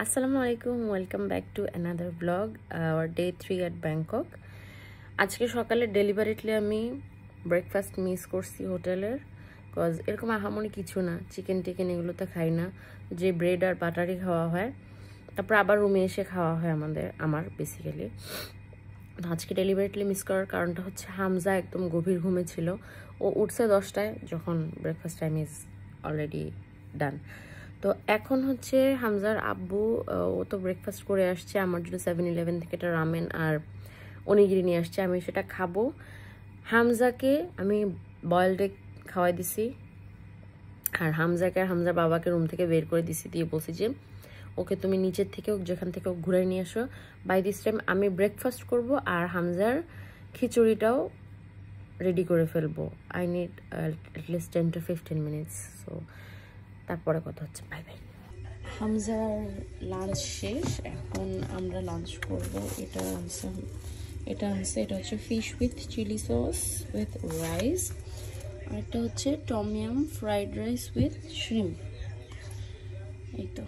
আসসালামু আলাইকুম, welcome back to another blog our day 3 at Bangkok. আজকে সকালে ডেলিভারিটলি আমি ব্রেকফাস্ট মিস করছি হোটেলের, বিকজ এরকম আহামরি কিছু না, চিকেন টিকেন এগুলো তো খাই না, যে ব্রেড আর বাটারই খাওয়া হয়, তারপর আবার রুমে এসে খাওয়া হয় আমার বেসিক্যালি। আজকে ডেলিভারিটলি মিস করার কারণটা হচ্ছে হামজা একদম গভীর ঘুমে ছিল। ও উঠছে 10টায়, যখন breakfast time is already done. তো এখন হচ্ছে হামজার আব্বু, ও তো ব্রেকফাস্ট করে আসছে, আমার জন্য 7-11 থেকে একটা রামেন আর অনিগিরি নিয়ে আসছে, আমি সেটা খাবো। হামজাকে আমি বয়েলড এগ খাওয়াই দিছি, আর হামজাকে আর হামজার বাবাকে রুম থেকে বের করে দিছি, দিয়ে বলছি যে ওকে তুমি নিচের থেকে যেখান থেকে ঘুরাই নিয়ে আসো। বাই দিস টাইম আমি ব্রেকফাস্ট করব আর হামজার খিচুড়িটাও রেডি করে ফেলবো। I need at least 10 to 15 minutes. So তারপরে কথা হচ্ছে, বাই বাই। হামজার লাঞ্চ শেষ, এখন আমরা লাঞ্চ করব। এটা হচ্ছে fish with chili sauce with rice, আর এটা হচ্ছে tom yum fried rice with shrimp. এই তো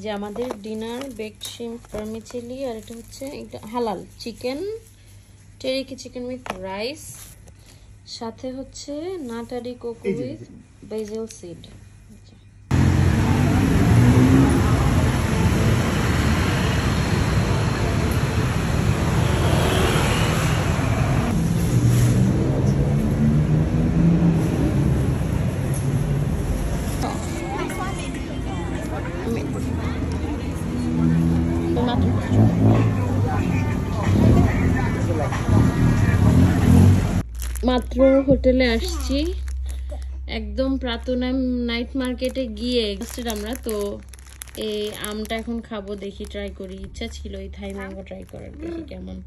যে আমাদের ডিনার বেকড শ্রিম্প ভার্মিচেলি, আর এটা হচ্ছে হালাল chicken, teriyaki chicken with rice, সাথে হচ্ছে নাটারি কোকো উইথ বেসিল সিড। মাত্র হোটেলে আসছি, একদম প্রাতনাম নাইট মার্কেটে গিয়ে আমরা তো এই আমটা এখন খাবো, দেখি ট্রাই করি, ইচ্ছা ছিল এই থাই ম্যাঙ্গো ট্রাই করার, দেখি কেমন।